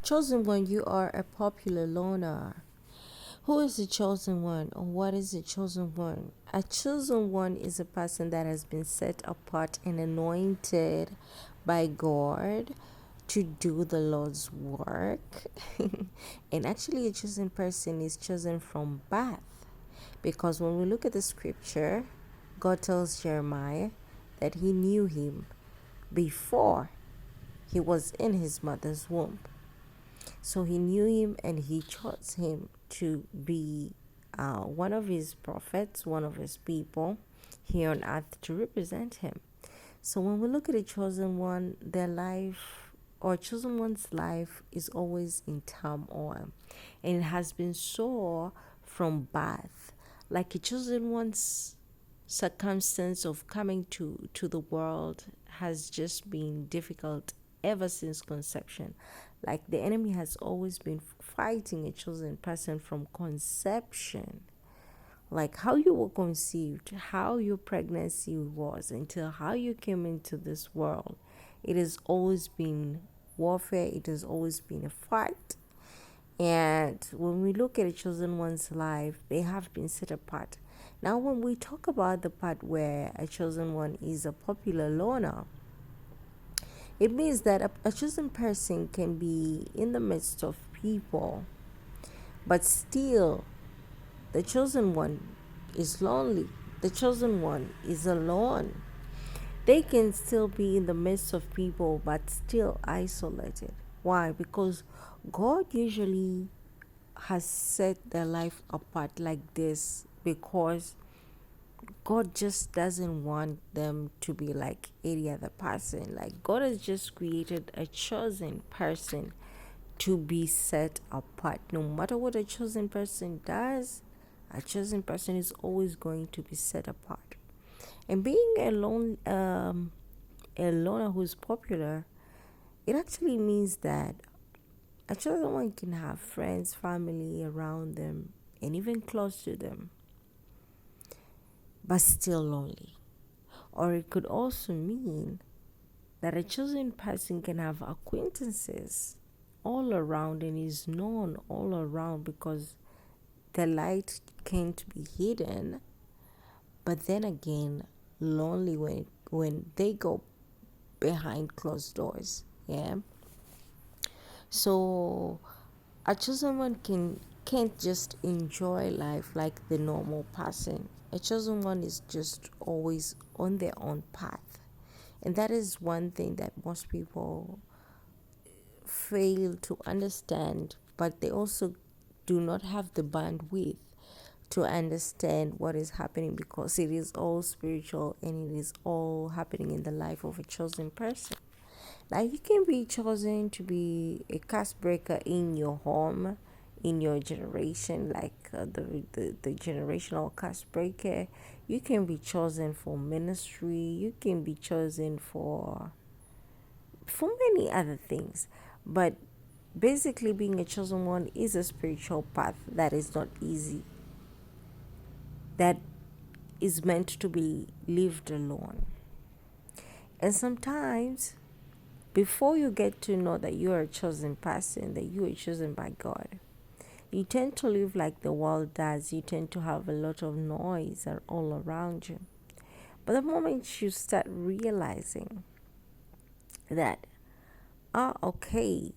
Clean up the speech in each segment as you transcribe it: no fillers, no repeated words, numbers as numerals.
Chosen one, you are a popular loner. Who is the chosen one, or what is the chosen one? A chosen one is a person that has been set apart and anointed by God to do the Lord's work. And actually, a chosen person is chosen from birth, because when we look at the scripture, God tells Jeremiah that he knew him before he was in his mother's womb. So he knew him and he chose him to be one of his prophets, one of his people here on earth to represent him. So when we look at a chosen one, their life or chosen one's life is always in turmoil, and it has been so from birth. Like a chosen one's circumstance of coming to the world has just been difficult ever since conception. Like the enemy has always been fighting a chosen person from conception, like how you were conceived, how your pregnancy was, until how you came into this world. It has always been warfare, it has always been a fight. And when we look at a chosen one's life, they have been set apart. Now, when we talk about the part where a chosen one is a popular loner, it means that a chosen person can be in the midst of people, but still the chosen one is lonely. The chosen one is alone. They can still be in the midst of people, but still isolated. Why? Because God usually has set their life apart like this, because God just doesn't want them to be like any other person. Like God has just created a chosen person to be set apart. No matter what a chosen person does, a chosen person is always going to be set apart. And being a loner who's popular, it actually means that a chosen one can have friends, family around them, and even close to them, but still lonely. Or it could also mean that a chosen person can have acquaintances all around and is known all around, because the light can't be hidden, but then again lonely when they go behind closed doors. Yeah. So a chosen one can't just enjoy life like the normal person. A chosen one is just always on their own path. And that is one thing that most people fail to understand, but they also do not have the bandwidth to understand what is happening, because it is all spiritual and it is all happening in the life of a chosen person. Like you can be chosen to be a cast breaker in your home, in your generation, like the generational cast breaker. You can be chosen for ministry. You can be chosen for many other things. But basically, being a chosen one is a spiritual path that is not easy, that is meant to be lived alone. And sometimes, before you get to know that you are a chosen person, that you are chosen by God, you tend to live like the world does. You tend to have a lot of noise all around you. But the moment you start realizing that, okay,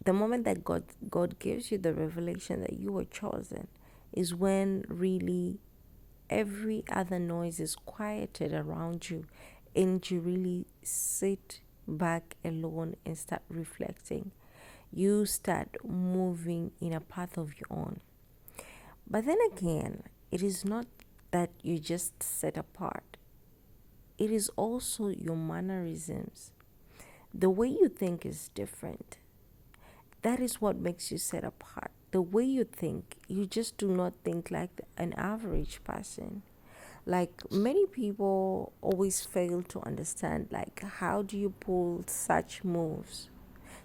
the moment that God gives you the revelation that you were chosen, is when really every other noise is quieted around you, and you really sit back alone and start reflecting. You start moving in a path of your own. But then again, it is not that you just set apart. It is also your mannerisms. The way you think is different. That is what makes you set apart. The way you think, you just do not think like an average person. Like many people always fail to understand, like, how do you pull such moves?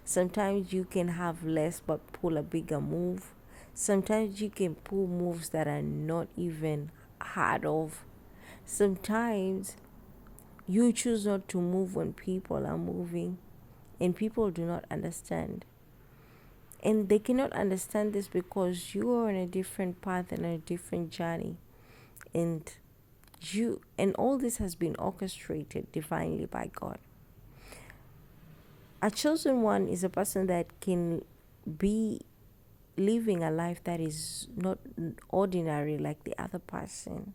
Sometimes you can have less but pull a bigger move. Sometimes you can pull moves that are not even heard of. Sometimes you choose not to move when people are moving, and people do not understand. And they cannot understand this because you are on a different path and a different journey. And all this has been orchestrated divinely by God. A chosen one is a person that can be living a life that is not ordinary like the other person.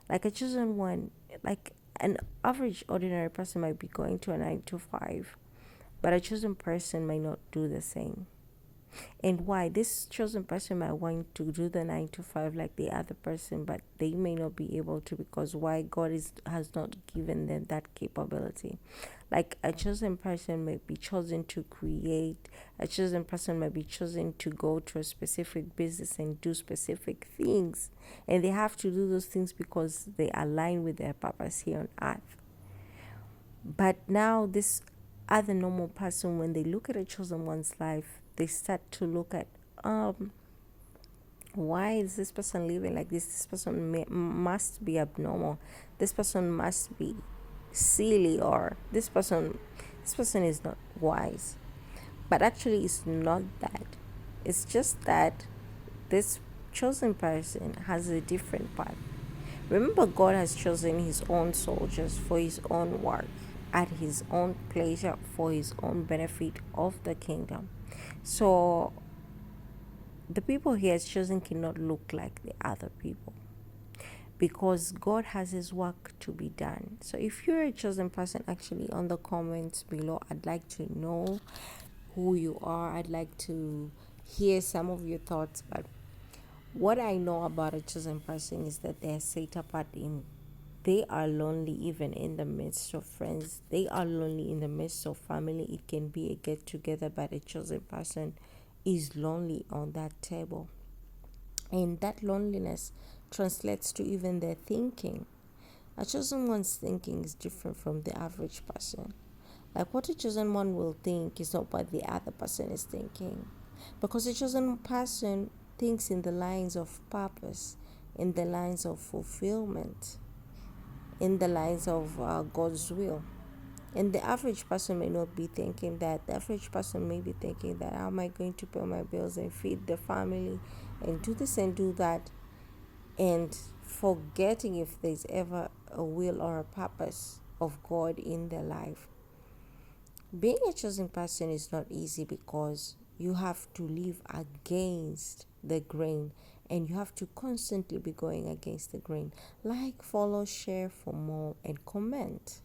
Like a chosen one, like an average ordinary person might be going to a 9 to 5, but a chosen person might not do the same. And why? This chosen person might want to do the 9 to 5 like the other person, but they may not be able to, because why? Has not given them that capability. Like a chosen person may be chosen to create, a chosen person might be chosen to go to a specific business and do specific things. And they have to do those things because they align with their purpose here on earth. But now this other normal person, when they look at a chosen one's life, they start to look at, why is this person living like this? This person must be abnormal. This person must be silly, or this person is not wise. But actually, it's not that. It's just that this chosen person has a different path. Remember, God has chosen his own soldiers for his own work, at his own pleasure, for his own benefit of the kingdom. So the people he has chosen cannot look like the other people, because God has his work to be done. So if you're a chosen person, actually on the comments below, I'd like to know who you are. I'd like to hear some of your thoughts. But what I know about a chosen person is that they're set apart. They are lonely even in the midst of friends. They are lonely in the midst of family. It can be a get together, but a chosen person is lonely on that table. And that loneliness translates to even their thinking. A chosen one's thinking is different from the average person. Like what a chosen one will think is not what the other person is thinking. Because a chosen person thinks in the lines of purpose, in the lines of fulfillment, in the lines of God's will. And the average person may not be thinking that. The average person may be thinking that, how am I going to pay my bills and feed the family and do this and do that, and forgetting if there's ever a will or a purpose of God in their life. Being a chosen person is not easy, because you have to live against the grain, and you have to constantly be going against the grain. Like, follow, share for more, and comment.